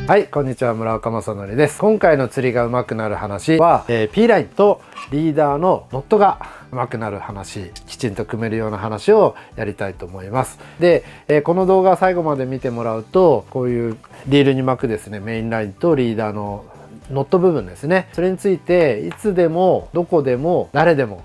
はい、こんにちは、村岡正則です。今回の釣りが上手くなる話は、P ラインとリーダーのノットが上手くなる話、きちんと組めるような話をやりたいと思います。で、この動画最後まで見てもらうと、こういうリールに巻くですね、メインラインとリーダーのノット部分ですね。それについていつでもどこでも誰でも、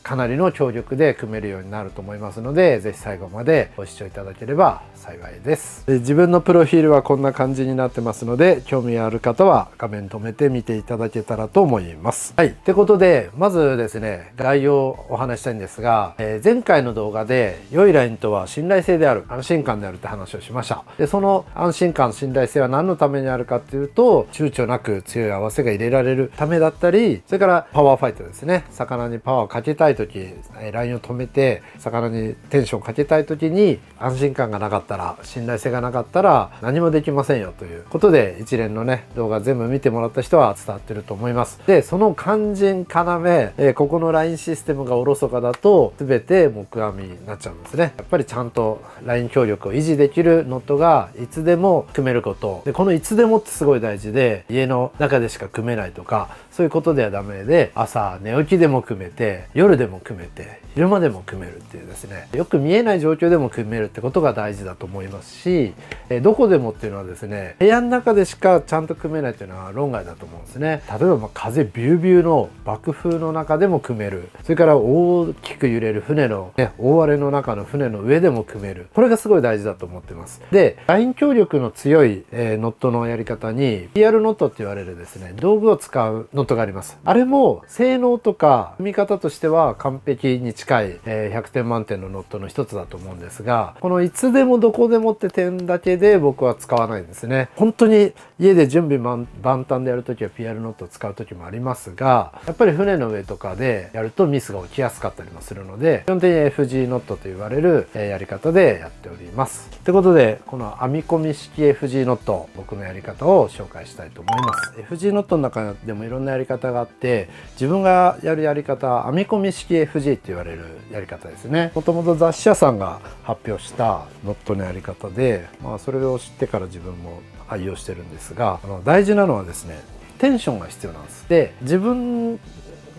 かなりの強力で組めるようになると思いますので、是非最後までご視聴いただければ幸いです。自分のプロフィールはこんな感じになってますので、興味ある方は画面止めて見ていただけたらと思います。はい。ってことで、まずですね、概要をお話したいんですが、前回の動画で良いラインとは信頼性である、安心感であるって話をしました。で、その安心感、信頼性は何のためにあるかっていうと、躊躇なく強い合わせが入れられるためだったり、それからパワーファイトですね。魚にパワーをかけたい時、ラインを止めて魚にテンションをかけたい時に安心感がなかったら、信頼性がなかったら何もできませんよということで、一連のね動画全部見てもらった人は伝わってると思います。で、その肝心要、ここのラインシステムがおろそかだと全て木阿弥になっちゃうんですね。やっぱりちゃんとライン強力を維持できるノットがいつでも組めること。で、このいつでもってすごい大事で、家の中でしか組めないとかそういうことではダメで、朝寝起きでも組めて、夜でも組めて、昼間でも組めるっていうですね、よく見えない状況でも組めるってことが大事だと思いますし、どこでもっていうのはですね、部屋の中でしかちゃんと組めないっていうのは論外だと思うんですね。例えば風ビュービューの爆風の中でも組める、それから大きく揺れる船の、大荒れの中の船の上でも組める、これがすごい大事だと思ってます。で、ライン強力の強い、ノットのやり方に PR ノットって言われるですね、道具を使うノットがあります。あれも性能とか組み方としては完璧に近い、100点満点のノットの一つだと思うんですが、このいつでもどこでもって点だけで僕は使わないんですね。本当に家で準備万端でやるときは PR ノットを使う時もありますが、やっぱり船の上とかでやるとミスが起きやすかったりもするので、基本的に FG ノットと言われるやり方でやっております。ということで、この編み込み式 FG ノット、僕のやり方を紹介したいと思います。FG ノットの中でもいろんなやり方があって、自分がやるやり方は編み込み式 FG って言われるやり方ですね。もともと雑誌社さんが発表したノットのやり方で、それを知ってから自分も愛用してるんですが、大事なのはですね、テンションが必要なんです。で、自分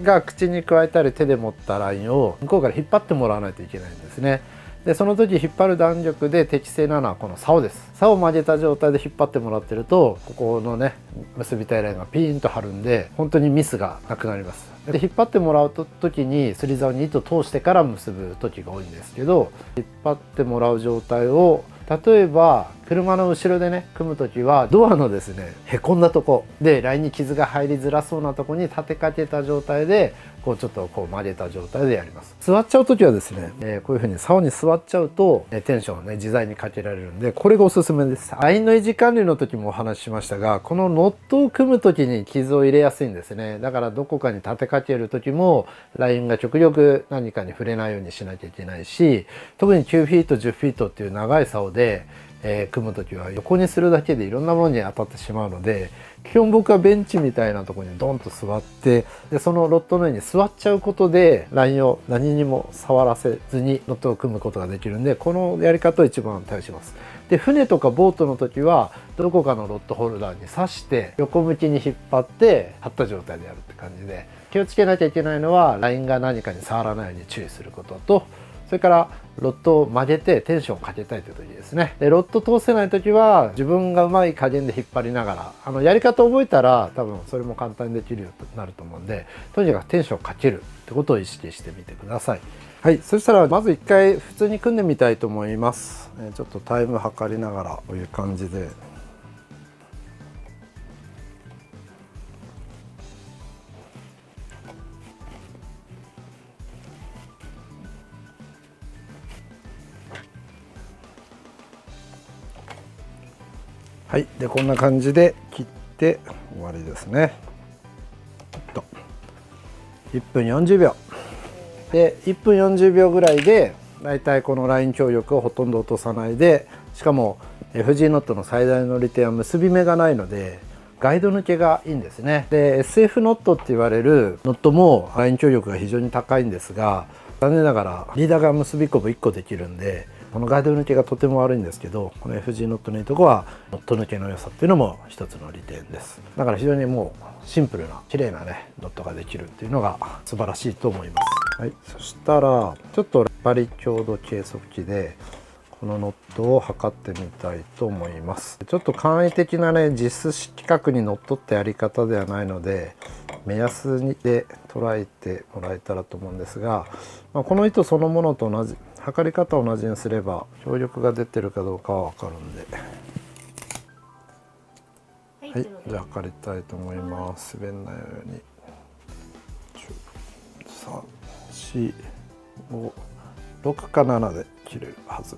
が口に加えたり手で持ったラインを向こうから引っ張ってもらわないといけないんですね。で、その時引っ張る弾力で適正なのはこの竿です。竿を曲げた状態で引っ張ってもらってると、ここのね結びたいラインがピーンと張るんで、本当にミスがなくなります。で、引っ張ってもらう時に釣り竿に糸通してから結ぶ時が多いんですけど、引っ張ってもらう状態を、例えば車の後ろでね組む時は、ドアのですねへこんだとこでラインに傷が入りづらそうなとこに立てかけた状態で、こうちょっとこう曲げた状態でやります。座っちゃう時はですね、こういう風に竿に座っちゃうと、テンションをね自在にかけられるんで、これがおすすめです。ラインの維持管理の時もお話ししましたが、このノットを組む時に傷を入れやすいんですね。だからどこかに立てかける時もラインが極力何かに触れないようにしなきゃいけないし、特に9フィート10フィートっていう長い竿で組む時は横にするだけでいろんなものに当たってしまうので、基本僕はベンチみたいなところにドンと座って、でそのロットの上に座っちゃうことでラインを何にも触らせずにロットを組むことができるんで、このやり方を一番対応します。で、船とかボートの時はどこかのロットホルダーに刺して横向きに引っ張って張った状態でやるって感じで、気をつけなきゃいけないのはラインが何かに触らないように注意することと、それからロットを曲げてテンションをかけたいという時ですね。で、ロット通せない時は自分がうまい加減で引っ張りながら、やり方を覚えたら多分それも簡単にできるようになると思うんで、とにかくテンションをかけるってことを意識してみてください。はい、そしたらまず一回普通に組んでみたいと思います。ちょっとタイム測りながらこういう感じで。はい、でこんな感じで切って終わりですね。1分40秒で、1分40秒ぐらいでだいたいこのライン強力をほとんど落とさないで、しかも FG ノットの最大の利点は結び目がないのでガイド抜けがいいんですね。で SF ノットって言われるノットもライン強力が非常に高いんですが、残念ながらリーダーが結びこぶ1個できるんで、このガイド抜けがとても悪いんですけど、この FG ノットのいいとこはノット抜けの良さっていうのも一つの利点です。だから非常にもうシンプルな綺麗なねノットができるっていうのが素晴らしいと思います。はい、そしたらちょっとバリ強度計測器でこのノットを測ってみたいと思います。ちょっと簡易的なね実規格にのっとったやり方ではないので目安で捉えてもらえたらと思うんですが、この糸そのものと同じ測り方を同じにすれば強力が出てるかどうかは分かるんで、はい、じゃあ測りたいと思います。滑んないように345 6か7で切れるはず。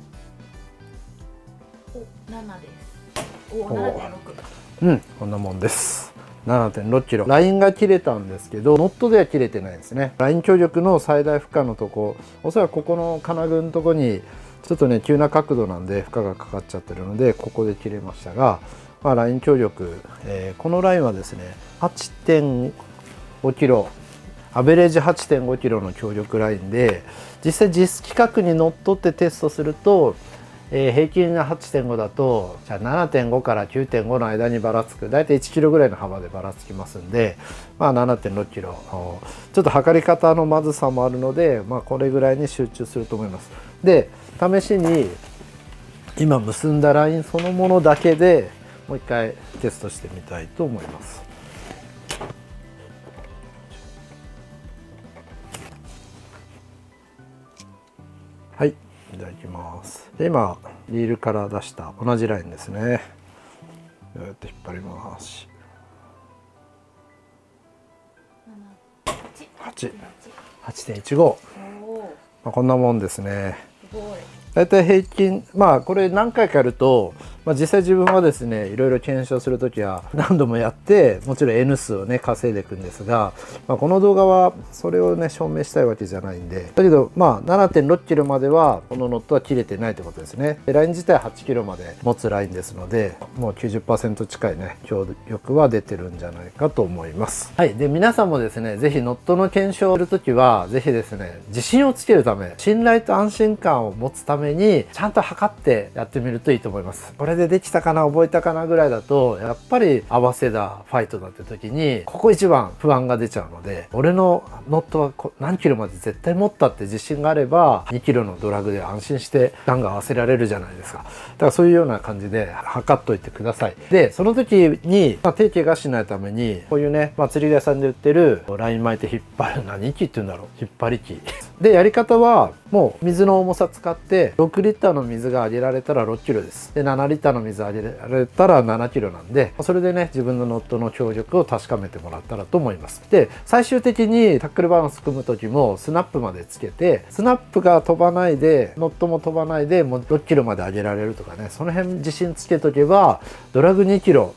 7です。お、7.6。うん、こんなもんです。7.6 キロ。ラインが切れたんですけど、ノットでは切れてないですね。ライン強力の最大負荷のとこ、おそらくここの金具のとこにちょっとね急な角度なんで負荷がかかっちゃってるのでここで切れましたが、ライン強力、このラインはですね 8.5 キロ、アベレージ 8.5 キロの強力ラインで、実際実規格にのっとってテストすると平均が 8.5 だとじゃあ 7.5 から 9.5 の間にばらつく、だいたい1キロぐらいの幅でばらつきますんで、7.6 キロちょっと測り方のまずさもあるので、これぐらいに集中すると思います。で試しに今結んだラインそのものだけでもう一回テストしてみたいと思います。はい、じゃあいきます。で今リールから出した同じラインですね。こうやって引っ張ります。8.15、こんなもんですね。だいたい平均これ何回かやると、実際自分はですねいろいろ検証する時は何度もやってもちろん N 数をね稼いでいくんですが、この動画はそれをね証明したいわけじゃないんで、だけど7.6 キロまではこのノットは切れてないってことですね。でライン自体8キロまで持つラインですので、もう 90% 近いね強力は出てるんじゃないかと思います。はい、で皆さんもですね是非ノットの検証をする時は是非ですね自信をつけるため、信頼と安心感を持つためにちゃんと測ってやってみるといいと思います。これでできたかな覚えたかなぐらいだとやっぱり合わせだファイトだって時にここ一番不安が出ちゃうので、俺のノットは何キロまで絶対持ったって自信があれば2キロのドラグで安心してガンガン合わせられるじゃないですか。だからそういうような感じで測っといてください。でその時に、手怪我しないためにこういうね、釣り具屋さんで売ってるライン巻いて引っ張る何機っていうんだろう、引っ張り機でやり方はもう水の重さ使って6リッターの水が上げられたら6キロです。で7リッターの水上げられたら7キロなんで、それでね自分のノットの強力を確かめてもらったらと思います。で最終的にタックルバランス組む時もスナップまでつけて、スナップが飛ばないでノットも飛ばないでもう6キロまで上げられるとかね、その辺自信つけとけばドラグ2キロ、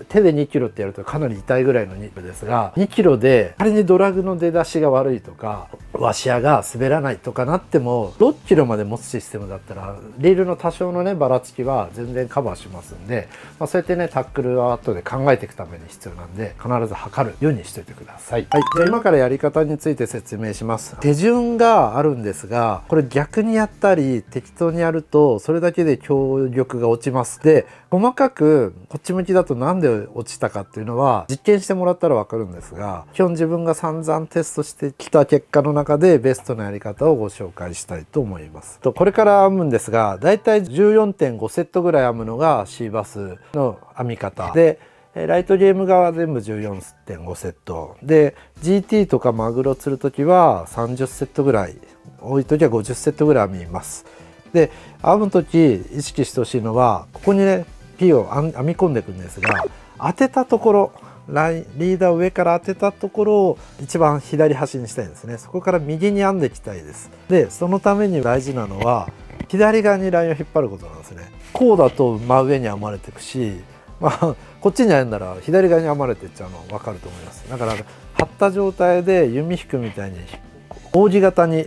手で2キロってやるとかなり痛いぐらいの2キロですが、2キロで仮にドラグの出だしが悪いとかワシアが滑らないとかなっても6キロまで持つシステムだったらリールの多少のねばらつきは全然カバーしますんで、そうやってねタックルは後で考えていくために必要なんで必ず測るようにしておいてください。はい、じゃあ今からやり方について説明します。手順があるんですが、これ逆にやったり適当にやるとそれだけで強力が落ちます。で細かくこっち向きだとなんで落ちたかっていうのは実験してもらったら分かるんですが、基本自分が散々テストしてきた結果の中でベストなやり方をご紹介したいと思います。これから編むんですが、だいたい 14.5 セットぐらい編むのが C バスの編み方で、ライトゲーム側は全部 14.5 セットで GT とかマグロ釣る時は30セットぐらい、多い時は50セットぐらい編みます。で編む時意識してほしいのはここにね P を編み込んでいくんですが、当てたところリーダーを上から当てたところを一番左端にしたいんですね。そこから右に編んでいきたいです。でそのために大事なのは左側にラインを引っ張ることなんですね。こうだと真上に編まれていくし、こっちに編んだら左側に編まれていっちゃうの分かると思います。だから張った状態で弓引くみたいに扇形に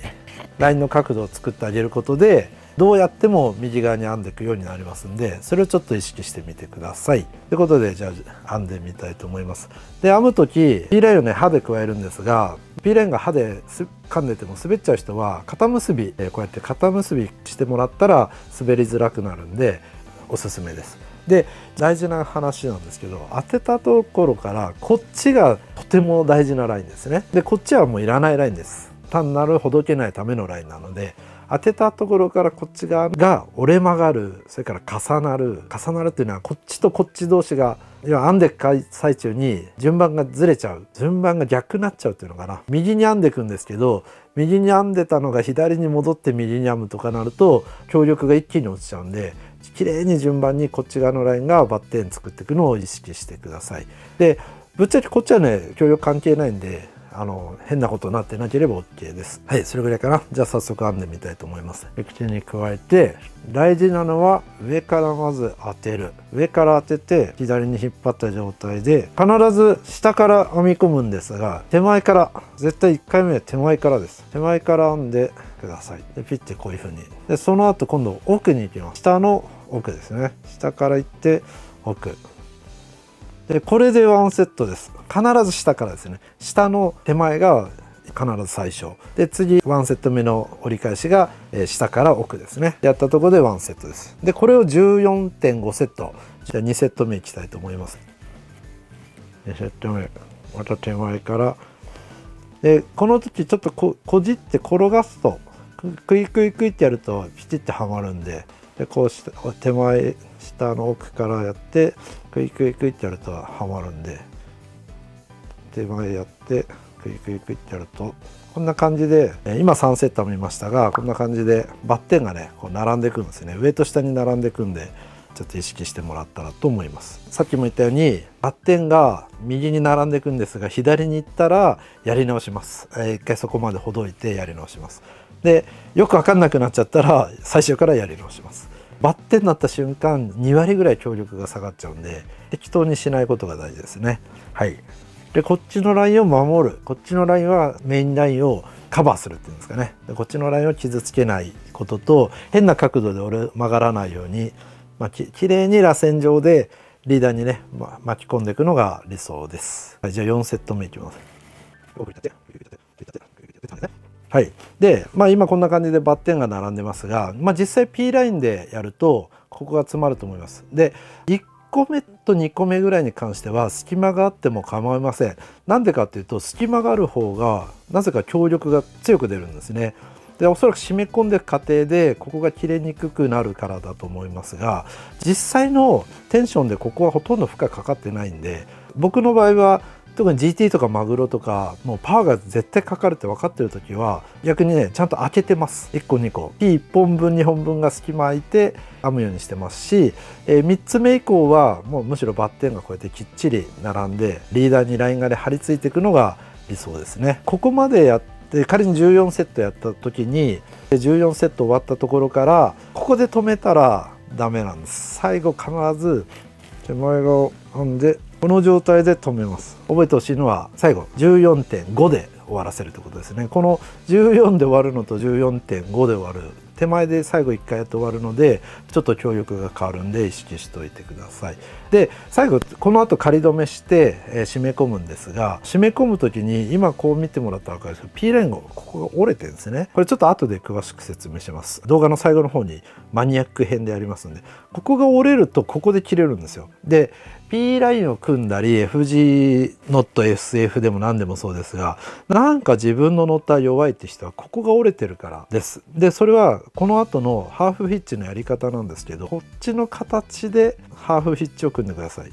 ラインの角度を作ってあげることでどうやっても右側に編んでいくようになりますんで、それをちょっと意識してみてください。ということでじゃあ編んでみたいと思います。で編む時ピーラインをね刃で加えるんですが、ピーラインが刃で噛んでても滑っちゃう人は肩結び、こうやって肩結びしてもらったら滑りづらくなるんでおすすめです。で大事な話なんですけど、当てたところからこっちがとても大事なラインですね。でこっちはもういらないラインです。単なるほどけないためのラインなので、当てたところからこっち側が折れ曲がる、それから重なるっていうのはこっちとこっち同士が要は編んでいく最中に順番がずれちゃう、順番が逆になっちゃうっていうのかな。右に編んでいくんですけど、右に編んでたのが左に戻って右に編むとかなると強力が一気に落ちちゃうんで、綺麗に順番にこっち側のラインがバッテン作っていくのを意識してください。でぶっちゃけこっちはね強力関係ないんで変なことになってなければ OK です。はい、それぐらいかな。じゃあ早速編んでみたいと思います。口に加えて、大事なのは上からまず当てる。上から当てて左に引っ張った状態で必ず下から編み込むんですが、手前から、絶対1回目は手前からです。手前から編んでください。でピッてこういう風に。でその後今度奥に行きます。下の奥ですね。下から行って奥。でこれでワンセットです。必ず下からですね。下の手前が必ず最初で、次ワンセット目の折り返しが下から奥ですね。やったところでワンセットです。でこれを 14.5 セット。じゃあ2セット目いきたいと思います。2セット目また手前から、でこの時ちょっとこじって転がすとクイクイクイってやるとピチッてはまるんで、こうして手前下の奥からやってクイクイクイってやるとはまるんで、手前やってクイクイクイってやるとこんな感じで、今3セット編みましたが、こんな感じでバッテンがねこう並んでいくんですね。上と下に並んでいくんで、ちょっと意識してもらったらと思います。さっきも言ったようにバッテンが右に並んでいくんですが、左に行ったらやり直します。一回そこまでほどいてやり直します。でよく分かんなくなっちゃったら最初からやり直します。バッテンになった瞬間2割ぐらい強力が下がっちゃうんで、適当にしないことが大事ですね。はい。でこっちのラインを守る。こっちのラインはメインラインをカバーするっていうんですかね。でこっちのラインを傷つけないことと、変な角度で曲がらないように、きれいに螺旋状でリーダーにね、巻き込んでいくのが理想です。はい、じゃあ4セット目いきます。はい、で、今こんな感じでバッテンが並んでますが、実際 P ラインでやるとここが詰まると思います。で1個目と2個目ぐらいに関しては隙間があっても構いません。なんでかっていうと、隙間がある方がなぜか強力が強く出るんですね。でおそらく締め込んでいく過程でここが切れにくくなるからだと思いますが、実際のテンションでここはほとんど負荷かかってないんで、僕の場合は特に GT とかマグロとかもうパワーが絶対かかるって分かってる時は逆にねちゃんと開けてます。1個2個 P1 本分2本分が隙間空いて編むようにしてますし、3つ目以降はもうむしろバッテンがこうやってきっちり並んでリーダーにラインがね張り付いていくのが理想ですね。ここまでやって仮に14セットやった時に14セット終わったところからここで止めたらダメなんです。最後必ず手前側編んでこの状態で止めます。覚えてほしいのは最後 14.5 で終わらせるということですね。この14で終わるのと 14.5 で終わる、手前で最後1回やって終わるのでちょっと強力が変わるんで意識しておいてください。で最後この後仮止めして、締め込むんですが、締め込む時に今こう見てもらったら分かるんですけど P ラインがここが折れてるんですね。これちょっと後で詳しく説明します。動画の最後の方にマニアック編でやりますんで、ここが折れるとここで切れるんですよ。でP ラインを組んだり FG ノット SF でも何でもそうですが、なんか自分のノットは弱いって人はここが折れてるからです。でそれはこの後のハーフヒッチのやり方なんですけど、こっちの形でハーフヒッチを組んでください。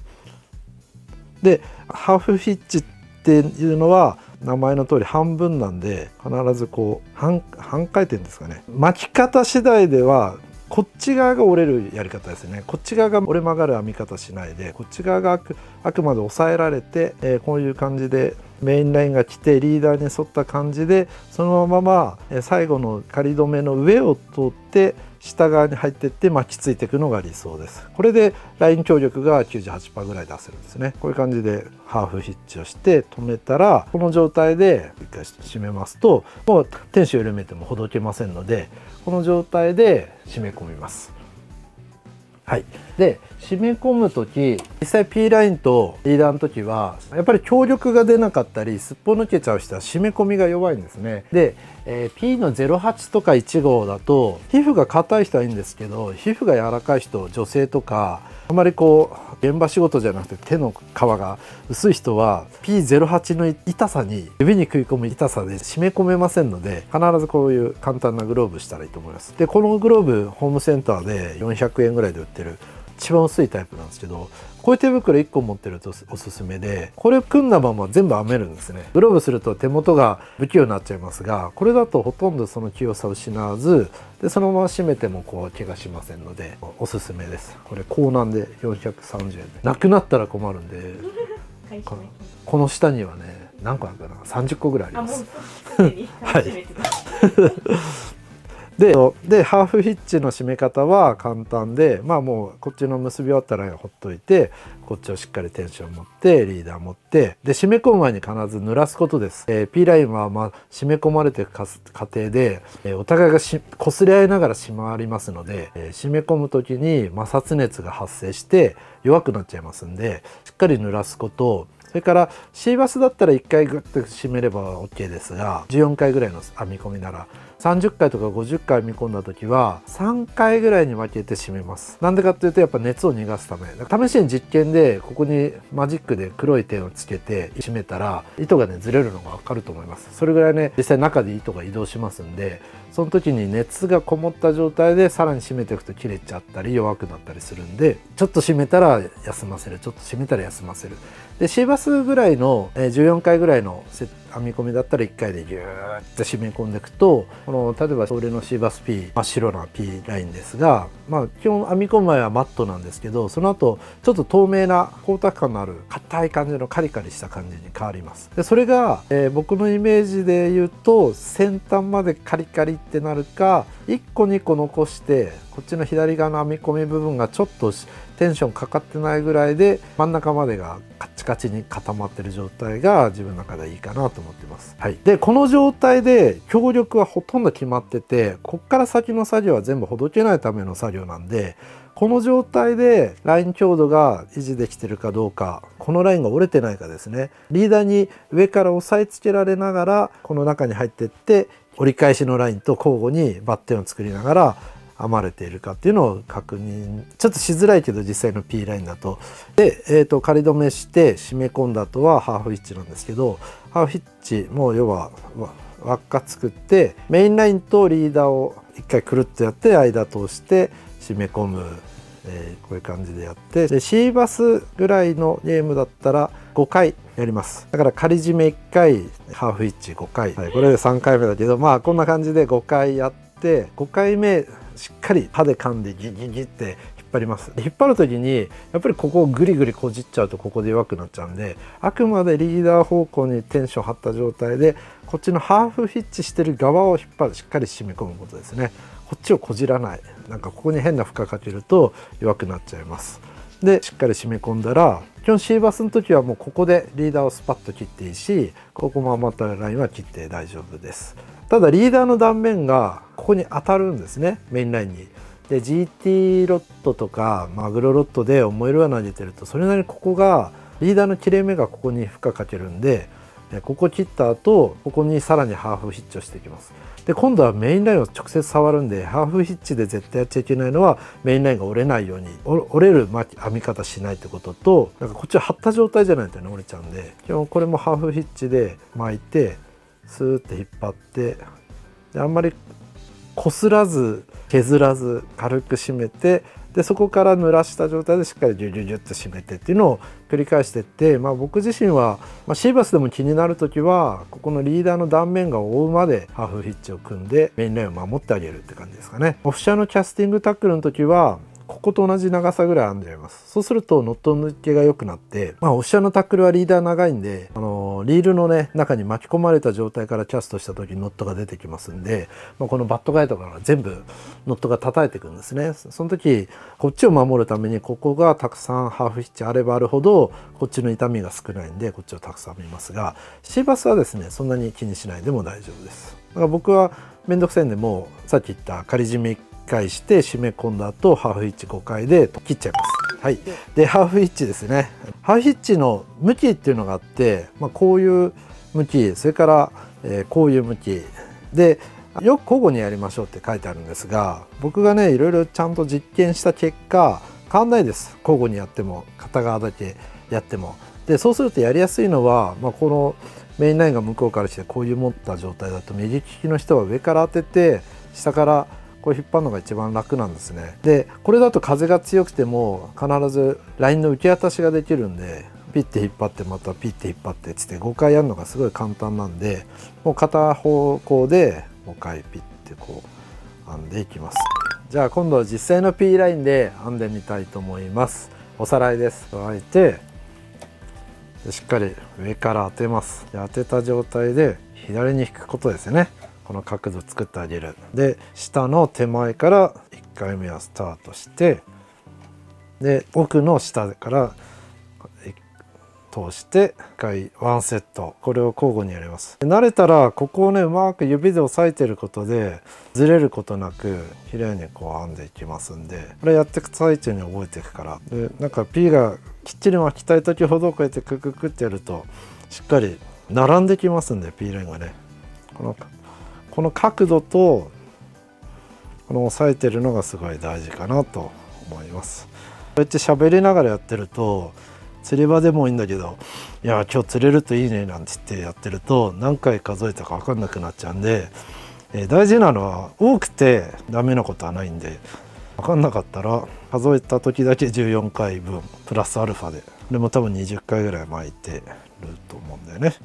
でハーフヒッチっていうのは名前の通り半分なんで、必ずこう半回転ですかね。巻き方次第ではこっち側が折れるやり方ですね。こっち側が折れ曲がる編み方しないで、こっち側があくまで抑えられて、こういう感じでメインラインが来てリーダーに沿った感じでそのまま最後の仮止めの上を通って下側に入っていって巻きついていくのが理想です。これでライン強力が 98% ぐらい出せるんですね。こういう感じでハーフヒッチをして止めたら、この状態で一回締めますともうテンション緩めてもほどけませんので、この状態で締め込みます。はい、で締め込む時、実際 P ラインとリーダーの時はやっぱり強力が出なかったりすっぽ抜けちゃう人は締め込みが弱いんですね。で、P の08とか15だと皮膚が硬い人はいいんですけど、皮膚が柔らかい人、女性とかあまりこう現場仕事じゃなくて手の皮が薄い人は P08 の痛さに、指に食い込む痛さで締め込めませんので、必ずこういう簡単なグローブしたらいいと思います。でこのグローブホームセンターで400円ぐらいで売ってる一番薄いタイプなんですけど、こういう手袋1個持ってるとおすすめで、これを組んだまま全部編めるんですね。グローブすると手元が不器用になっちゃいますが、これだとほとんどその器用さを失わず、でそのまま締めてもこう怪我しませんのでおすすめです。これ高難で430円で、なくなったら困るんでこの下にはね、何個あるかな、30個ぐらいあります。はいでハーフヒッチの締め方は簡単で、もうこっちの結び終わったらほっといて、こっちをしっかりテンション持ってリーダー持って、で締め込む前に必ず濡らすことです。P ラインは締め込まれていく過程で、お互いが擦り合いながら締まりますので、締め込む時に摩擦熱が発生して弱くなっちゃいますんで、しっかり濡らすこと。それからシーバスだったら1回グッと締めれば OK ですが、14回ぐらいの編み込みなら30回とか50回編み込んだ時は3回ぐらいに分けて締めます。なんでかっていうと、やっぱ熱を逃がすため。試しに実験でここにマジックで黒い点をつけて締めたら糸がねずれるのが分かると思います。それぐらいね、実際中で糸が移動しますんで、その時に熱がこもった状態でさらに締めていくと切れちゃったり弱くなったりするんで、ちょっと締めたら休ませる、ちょっと締めたら休ませる。でシーバスぐらいの14回ぐらいの編み込みだったら1回でギューッと締め込んでいくと、この例えば俺のシーバス P 真っ白な P ラインですが、基本編み込む前はマットなんですけど、その後ちょっと透明な光沢感のある硬い感じのカリカリした感じに変わります。でそれが、僕のイメージで言うと先端までカリカリってなるか、1個2個残してこっちの左側の編み込み部分がちょっとテンションかかってないぐらいで真ん中までがカッチカチに固まってる状態が自分の中でいいかなと思ってます。はい、でこの状態で強力はほとんど決まってて、こっから先の作業は全部ほどけないための作業なんで、この状態でライン強度が維持できてるかどうか、このラインが折れてないかですね。リーダーに上から押さえつけられながらこの中に入っていって、折り返しのラインと交互にバッテンを作りながら編まれているかっていうのを確認、ちょっとしづらいけど実際の P ラインだと。で、仮止めして締め込んだ後はハーフヒッチなんですけど、ハーフヒッチも要は輪っか作ってメインラインとリーダーを一回くるっとやって間通して締め込む、こういう感じでやって、でシーバスぐらいのゲームだったら5回やります。だから仮締め1回ハーフヒッチ5回、はい、これで3回目だけど、こんな感じで5回やって5回目しっかり歯で噛んでギギギって引っ張ります。引っ張る時にやっぱりここをグリグリこじっちゃうとここで弱くなっちゃうんで、あくまでリーダー方向にテンション張った状態でこっちのハーフヒッチしてる側を引っ張る、しっかり締め込むことですね。こっちをこじらない、なんかここに変な負荷かけると弱くなっちゃいます。でしっかり締め込んだら、基本シーバスの時はもうここでリーダーをスパッと切っていいし、ここも余ったラインは切って大丈夫です。ただリーダーの断面がここに当たるんですね、メインラインに。で GT ロットとかマグロロットで重いルアー投げてると、それなりにここがリーダーの切れ目がここに負荷かけるんで、ここ切った後ここにさらにハーフヒッチをしていきます。で今度はメインラインを直接触るんで、ハーフヒッチで絶対やっちゃいけないのはメインラインが折れないように、折れる編み方しないってことと、なんかこっちは張った状態じゃないとね折れちゃうんで、基本これもハーフヒッチで巻いてスーッて引っ張って、であんまり擦らず削らず軽く締めて、でそこから濡らした状態でしっかりギュギュギュッと締めてっていうのを繰り返していって、僕自身は、シーバスでも気になる時はここのリーダーの断面が覆うまでハーフヒッチを組んでメインラインを守ってあげるって感じですかね。オフシャーのキャスティングタックルの時はここと同じ長さぐらい編んじゃいます。そうするとノット抜けが良くなって、オフィシャルのタックルはリーダー長いんで、リールのね中に巻き込まれた状態からキャストした時にノットが出てきますんで、このバットガイドから全部ノットが叩いていくんですね。その時こっちを守るためにここがたくさんハーフヒッチあればあるほどこっちの痛みが少ないんでこっちをたくさん編みますが、シーバスはですねそんなに気にしないでも大丈夫です。だから僕はめんどくさいんで、もうさっき言った仮締め1回して締め込んだ後ハーフヒッチ5回で切っちゃいます。はい、でハーフヒッチですね。ハーフヒッチの向きっていうのがあって、こういう向き、それから、こういう向きでよく交互にやりましょうって書いてあるんですが、僕がねいろいろちゃんと実験した結果変わんないです。交互にやっても片側だけやっても。でそうするとやりやすいのは、このメインラインが向こうからしてこういう持った状態だと右利きの人は上から当てて下からこう引っ張るのが一番楽なんですね。でこれだと風が強くても必ずラインの受け渡しができるんで、ピッて引っ張ってまたピッて引っ張ってつって5回やるのがすごい簡単なんで、もう片方向で5回ピッてこう編んでいきます。じゃあ今度は実際の P ラインで編んでみたいと思います。おさらいです。加えてしっかり上から当てます。で当てた状態で左に引くことですよね。この角度作ってあげる。で下の手前から1回目はスタートして、で奥の下から通して1回1セット、これを交互にやります。慣れたらここをねうまく指で押さえてることでずれることなく綺麗にこう編んでいきますんで、これやっていく最中に覚えていくから。でなんか P がきっちり巻きたい時ほどこうやってクククってやるとしっかり並んできますんで、 P ラインがねこの角度とこの押さえてるのがすごい大事かなと思います。こうやって喋りながらやってると釣り場でもいいんだけど、いや今日釣れるといいねなんて言ってやってると何回数えたか分かんなくなっちゃうんで、大事なのは多くてダメなことはないんで、分かんなかったら数えた時だけ14回分プラスアルファで、でも多分20回ぐらい巻いてると思うんだよね。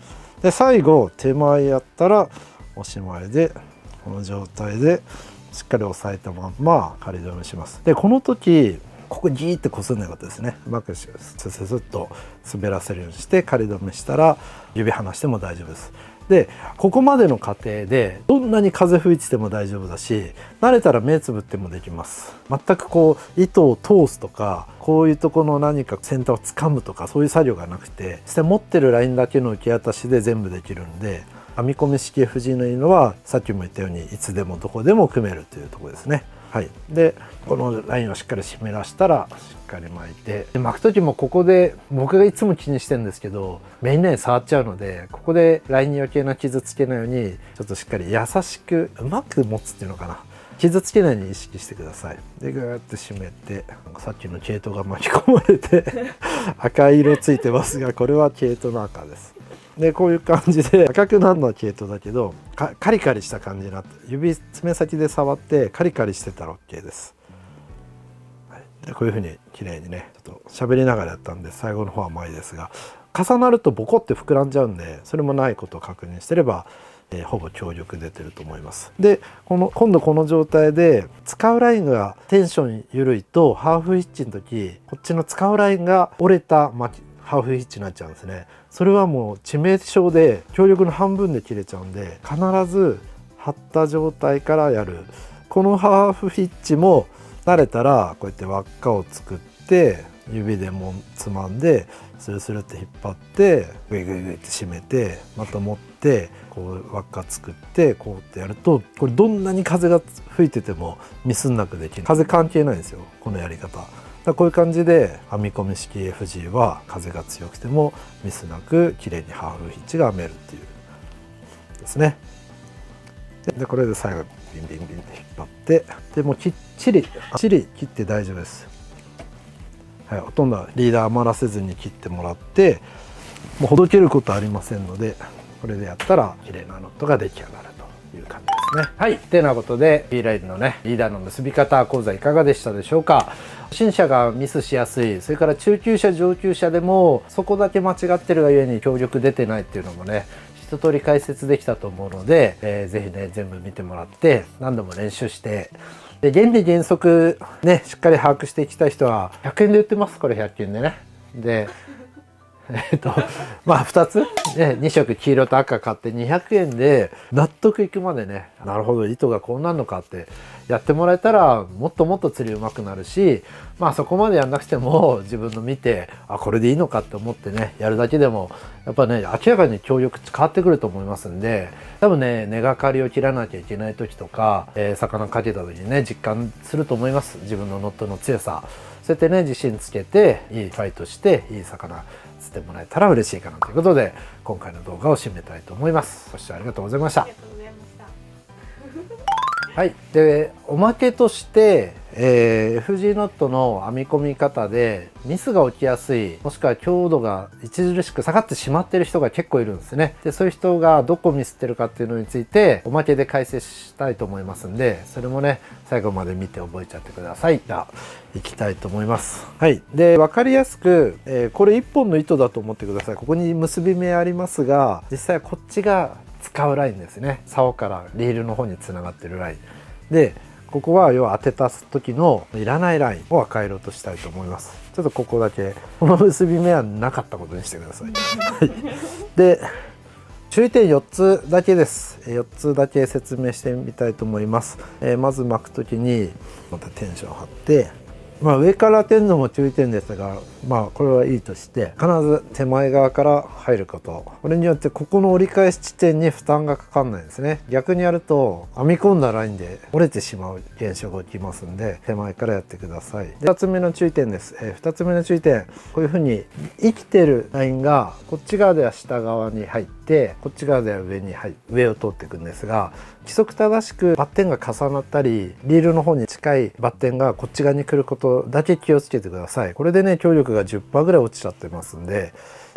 で最後手前やったらおしまいで、この状態でしっかり押さえたまんま仮止めします。でこの時ここギーってこすんないことですね。うまくススッと滑らせるようにして仮止めしたら指離しても大丈夫です。でここまでの過程でどんなに風吹いてても大丈夫だし、慣れたら目つぶってもできます。全くこう糸を通すとかこういうとこの何か先端を掴むとかそういう作業がなくて、持ってるラインだけの受け渡しで全部できるんで、編み込み式 FG のいいのはさっきも言ったようにいつでもどこでも組めるというところですね。はい、でこのラインをしっかり湿らしたらしっかり巻いて、で巻く時もここで僕がいつも気にしてるんですけどメインライン触っちゃうので、ここでラインに余計な傷つけないようにちょっとしっかり優しくうまく持つっていうのかな、傷つけないように意識してください。でぐーっと締めて、さっきの毛糸が巻き込まれて赤い色ついてますが、これは毛糸の赤です。でこういう感じで赤くなるのは毛糸だけどカリカリした感じになって、指爪先で触ってカリカリしてたら OK です。はい、でこういうふうに綺麗にねちょっと喋りながらやったんで最後の方は甘いですが、重なるとボコって膨らんじゃうんでそれもないことを確認してれば、ほぼ強力出てると思います。で今度この状態で使うラインがテンション緩いとハーフヒッチの時こっちの使うラインが折れたハーフヒッチになっちゃうんですね。それはもう致命傷で強力の半分で切れちゃうんで、必ず張った状態からやる。このハーフヒッチも慣れたらこうやって輪っかを作って指でもつまんでスルスルって引っ張ってグイグイグイって締めてまた持ってこう輪っか作ってこうってやると、これどんなに風が吹いててもミスんなくできる。風関係ないんですよこのやり方。こういう感じで編み込み式 FG は風が強くてもミスなく綺麗にハーフヒッチが編めるっていうですね。でこれで最後ビンビンビンって引っ張って、でもうきっちり切って大丈夫です。はい、ほとんどリーダー余らせずに切ってもらって、もうほどけることありませんので、これでやったら綺麗なノットが出来上がるという感じですね。はい、てなことで P ラインのねリーダーの結び方講座いかがでしたでしょうか。初心者がミスしやすい、それから中級者上級者でもそこだけ間違ってるがゆえに強力出てないっていうのもね一通り解説できたと思うので、ぜひね全部見てもらって何度も練習して、で原理原則ねしっかり把握していきたい人は100円で売ってます。これ100均でね。でまあ2つ、ね、2色黄色と赤買って200円で納得いくまでね、なるほど糸がこうなるのかってやってもらえたらもっともっと釣りうまくなるし、まあそこまでやんなくても自分の見てこれでいいのかって思ってねやるだけでもやっぱね明らかに協力変わってくると思いますんで、多分ね根がかりを切らなきゃいけない時とか、魚かけた時にね実感すると思います。自分のノットの強さ、そうやってね自信つけていいファイトしていい魚釣ってもらえたら嬉しいかなということで、今回の動画を締めたいと思います。ご視聴ありがとうございました。はい、でおまけとして、FG ノットの編み込み方でミスが起きやすい、もしくは強度が著しく下がってしまっている人が結構いるんですね。でそういう人がどこミスってるかっていうのについておまけで解説したいと思いますんで、それもね最後まで見て覚えちゃってください。じゃあいきたいと思います。はい、で分かりやすく、これ1本の糸だと思ってください。ここに結び目ありますが、実際はこっちが使うラインですね。竿からリールの方につながってるラインで、ここは要は当てた時のいらないラインを赤色としたいと思います。ちょっとここだけこの結び目はなかったことにしてください。で注意点4つだけです。4つだけ説明してみたいと思います。まず巻く時にまたテンション張って、上から当てるのも注意点ですが、これはいいとして必ず手前側から入ること。これによってここの折り返し地点に負担がかかんないんですね。逆にやると編み込んだラインで折れてしまう現象が起きますんで、手前からやってください。で2つ目の注意点です。2つ目の注意点、こういうふうに生きてるラインがこっち側では下側に入ってこっち側では上を通っていくんですが、規則正しくバッテンが重なったりリールの方に近いバッテンがこっち側に来ることだけ気をつけてください。これでね強力が 10% ぐらい落ちちゃってますんで、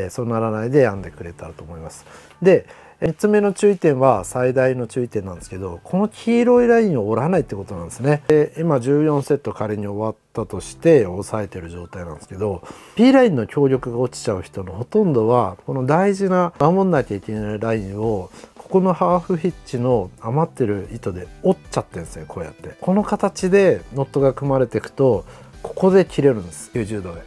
そうならないで編んでくれたらと思います。で3つ目の注意点は最大の注意点なんですけど、この黄色いラインを折らないってことなんですね。で今14セット仮に終わったとして押さえてる状態なんですけど、 P ラインの強力が落ちちゃう人のほとんどはこの大事な守んなきゃいけないラインをここのハーフヒッチの余ってる糸で折っちゃってるんですよ。こうやってこの形でノットが組まれていくとここで切れるんです、90度で。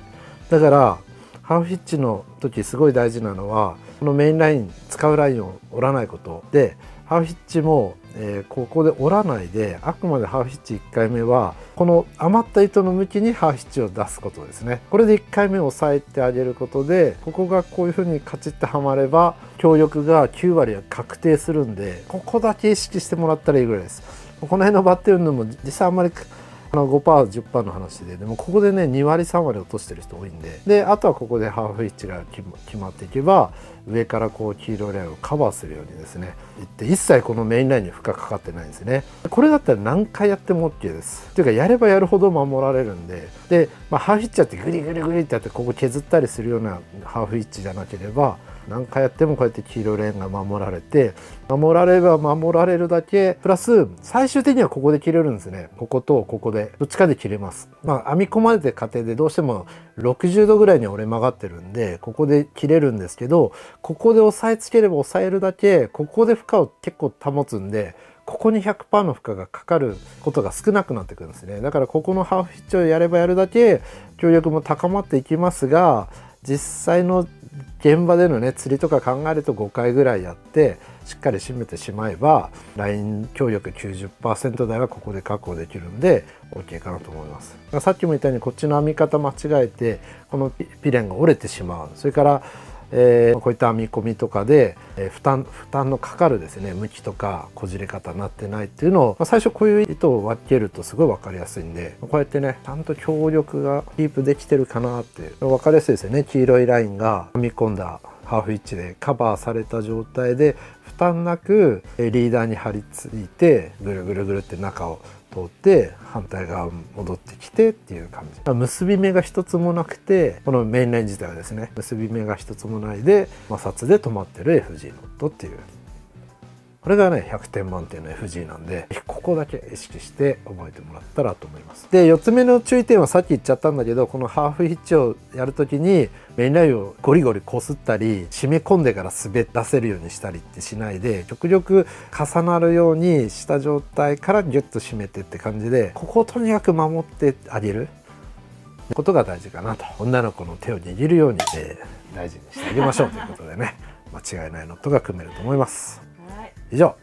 だからハーフヒッチの時すごい大事なのはこのメインライン使うラインを折らないことで、ハーフヒッチも、ここで折らないで、あくまでハーフヒッチ1回目はこの余った糸の向きにハーフヒッチを出すことですね。これで1回目を押さえてあげることで、ここがこういうふうにカチッとはまれば強力が9割は確定するんで、ここだけ意識してもらったらいいぐらいです。この辺のバッテンのも実際あんまり5%、10% の話で、でもここでね2割3割落としてる人多いんで、あとはここでハーフヒッチが決まっていけば上からこう黄色いラインをカバーするようにですねいって、一切このメインラインに負荷かかってないんですね。これだったら何回やっても OK です。というかやればやるほど守られるんで、ハーフヒッチだってグリグリグリってやってここ削ったりするようなハーフヒッチじゃなければ何回やってもこうやって黄色いレーンが守られて、守られれば守られるだけプラス最終的にはここで切れるんですね。こことここでどっちかで切れます。編み込まれてる過程でどうしても60度ぐらいに折れ曲がってるんでここで切れるんですけど、ここで押さえつければ押さえるだけここで負荷を結構保つんで、ここに 100% の負荷がかかることが少なくなってくるんですね。だからここのハーフヒッチをやればやるだけ強力も高まっていきますが、実際の現場でのね釣りとか考えると5回ぐらいやってしっかり締めてしまえばライン強力 90% 台はここで確保できるんで OK かなと思います。さっきも言ったようにこっちの編み方間違えてこのピレンが折れてしまう。それからこういった編み込みとかで、負担のかかるですね向きとかこじれ方になってないっていうのを、最初こういう糸を分けるとすごい分かりやすいんで、こうやってねちゃんと強力がキープできてるかなって分かりやすいですよね。黄色いラインが編み込んだハーフイッチでカバーされた状態で負担なくリーダーに張り付いてぐるぐるぐるって中を通って反対側戻ってきてっていう感じ。結び目が一つもなくて、このメインライン自体はですね結び目が一つもないで摩擦で止まってる FG ノットっていうこれがね100点満点の FG なんで、ここだけ意識して覚えてもらったらと思います。で4つ目の注意点はさっき言っちゃったんだけど、このハーフヒッチをやるときにメインラインをゴリゴリこすったり締め込んでから滑らせるようにしたりってしないで、極力重なるようにした状態からギュッと締めてって感じで、ここをとにかく守ってあげることが大事かなと。女の子の手を握るように、大事にしてあげましょうということでね、間違いないノットが組めると思います。以上。